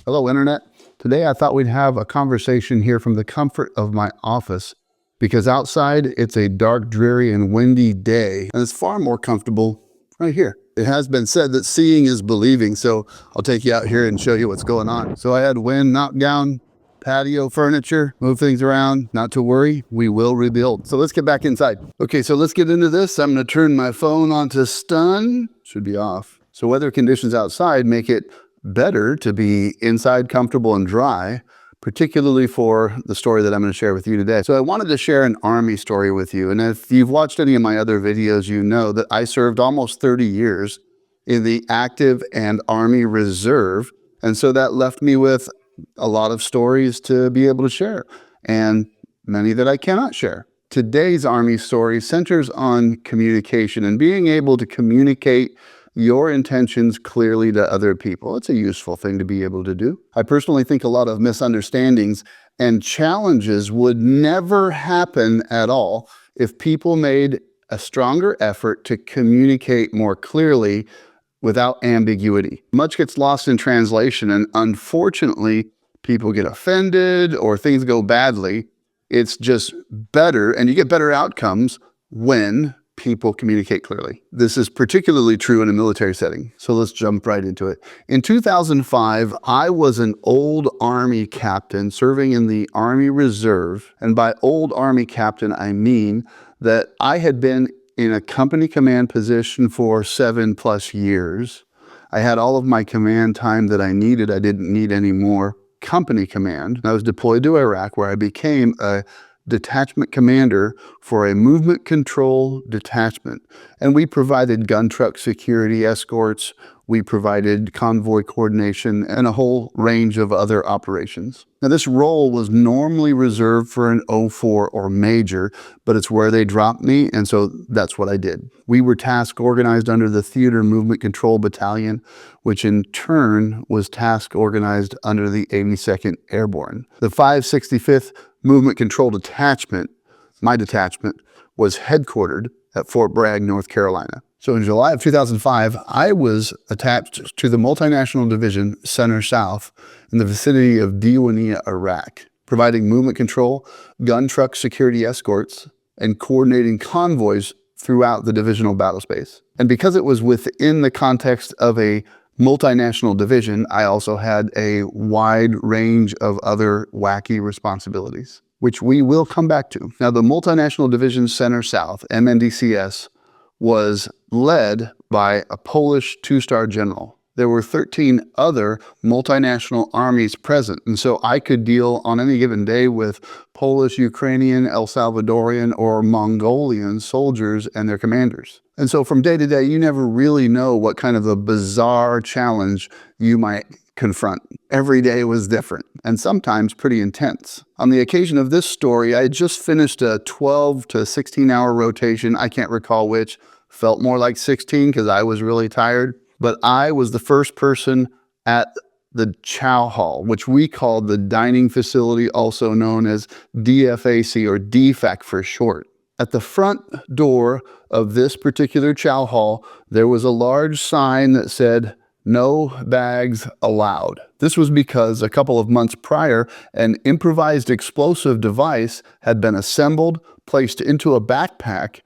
Hello, Internet. Today I thought we'd have a conversation here from the comfort of my office because outside it's a dark, dreary, and windy day, and it's far more comfortable right here. It has been said that seeing is believing, so I'll take you out here and show you what's going on. So I had wind knock down patio furniture, move things around. Not to worry, we will rebuild. So let's get back inside. Okay, so let's get into this. I'm going to turn my phone on to stun. Should be off. So weather conditions outside make it better to be inside, comfortable and dry, particularly for the story that I'm going to share with you today. So I wanted to share an Army story with you. And if you've watched any of my other videos, you know that I served almost 30 years in the active and Army Reserve. And so that left me with a lot of stories to be able to share, and many that I cannot share. Today's Army story centers on communication and being able to communicate your intentions clearly to other people. It's a useful thing to be able to do. I personally think a lot of misunderstandings and challenges would never happen at all if people made a stronger effort to communicate more clearly without ambiguity. Much gets lost in translation, and unfortunately, people get offended or things go badly. It's just better, and you get better outcomes when people communicate clearly. This is particularly true in a military setting. So let's jump right into it. In 2005, I was an old Army captain serving in the Army Reserve. And by old Army captain, I mean that I had been in a company command position for 7+ years. I had all of my command time that I needed. I didn't need any more company command. I was deployed to Iraq, where I became a detachment commander for a Movement Control Detachment. And we provided gun truck security escorts, we provided convoy coordination, and a whole range of other operations. Now, this role was normally reserved for an 04 or major, but it's where they dropped me, and so that's what I did. We were task organized under the Theater Movement Control Battalion, which in turn was task organized under the 82nd Airborne. The 565th Movement Control Detachment, my detachment, was headquartered at Fort Bragg, North Carolina. So in July of 2005, I was attached to the multinational division Center South in the vicinity of Diwania, Iraq, providing movement control, gun truck security escorts, and coordinating convoys throughout the divisional battle space. And because it was within the context of a multinational division, I also had a wide range of other wacky responsibilities, which we will come back to. Now, the Multinational Division Center South, MNDCS, was led by a Polish 2-star general. There were 13 other multinational armies present, and so I could deal on any given day with Polish, Ukrainian, El Salvadorian, or Mongolian soldiers and their commanders. And so from day to day, you never really know what kind of a bizarre challenge you might confront. Every day was different, and sometimes pretty intense. On the occasion of this story, I had just finished a 12 to 16-hour rotation. I can't recall which. Felt more like 16 because I was really tired. But I was the first person at the chow hall, which we called the dining facility, also known as DFAC or DFAC for short. At the front door of this particular chow hall, there was a large sign that said, "No bags allowed." This was because a couple of months prior, an improvised explosive device had been assembled, placed into a backpack,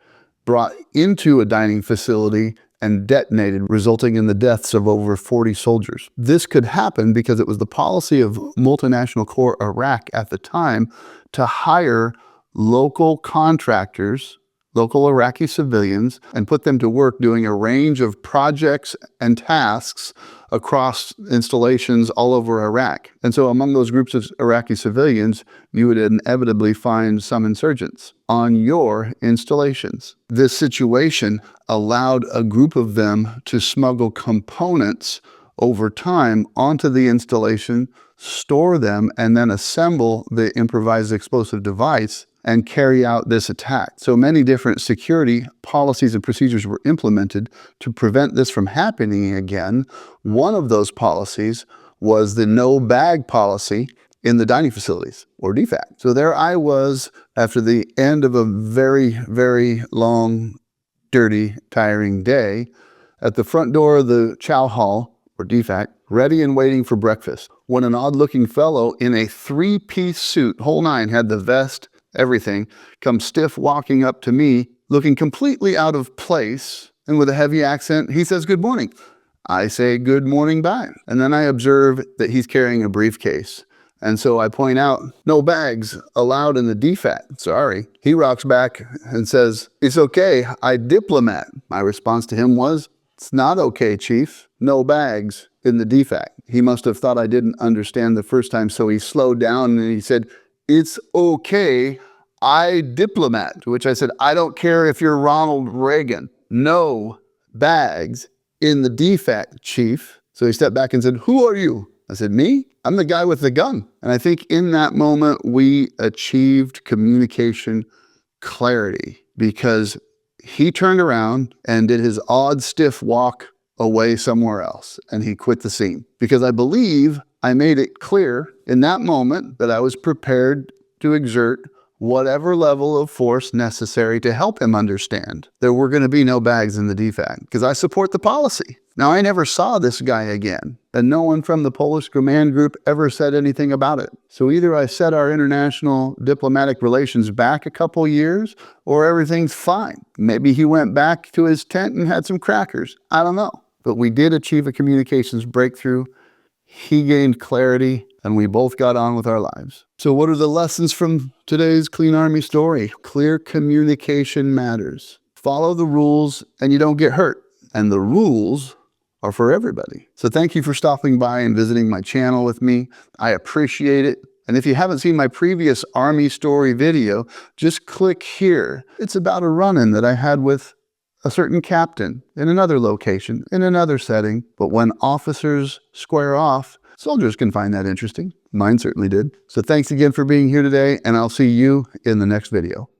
brought into a dining facility, and detonated, resulting in the deaths of over 40 soldiers. This could happen because it was the policy of Multinational Corps Iraq at the time to hire local contractors, local Iraqi civilians, and put them to work doing a range of projects and tasks across installations all over Iraq. And so among those groups of Iraqi civilians, you would inevitably find some insurgents on your installations. This situation allowed a group of them to smuggle components over time onto the installation, store them, and then assemble the improvised explosive device and carry out this attack. So many different security policies and procedures were implemented to prevent this from happening again. One of those policies was the no bag policy in the dining facilities, or DFAC. So there I was after the end of a very, very long, dirty, tiring day at the front door of the chow hall, or DFAC, ready and waiting for breakfast, when an odd-looking fellow in a three-piece suit, whole nine, had the vest, everything, comes stiff walking up to me, looking completely out of place, and with a heavy accent, he says, "Good morning." I say, "Good morning" back. And then I observe that he's carrying a briefcase. And so I point out, "No bags allowed in the DFAC, sorry." He rocks back and says, "It's okay, I diplomat." My response to him was, "It's not okay, Chief. No bags in the DFAC." He must have thought I didn't understand the first time, so he slowed down and he said, "It's okay, I diplomat." To which I said, "I don't care if you're Ronald Reagan. No bags in the DFAC, Chief." So he stepped back and said, "Who are you?" I said, "Me? I'm the guy with the gun." And I think in that moment, we achieved communication clarity, because he turned around and did his odd, stiff walk away somewhere else, and he quit the scene. Because I believe I made it clear in that moment that I was prepared to exert whatever level of force necessary to help him understand there were going to be no bags in the DFAC, because I support the policy. Now, I never saw this guy again, and no one from the Polish command group ever said anything about it. So either I set our international diplomatic relations back a couple years, or everything's fine. Maybe he went back to his tent and had some crackers. I don't know. But we did achieve a communications breakthrough. He gained clarity, and we both got on with our lives. So what are the lessons from today's Clean Army story? Clear communication matters. Follow the rules and you don't get hurt. And the rules are for everybody. So thank you for stopping by and visiting my channel with me. I appreciate it. And if you haven't seen my previous Army story video, just click here. It's about a run-in that I had with a certain captain in another location, in another setting. But when officers square off, soldiers can find that interesting. Mine certainly did. So thanks again for being here today, and I'll see you in the next video.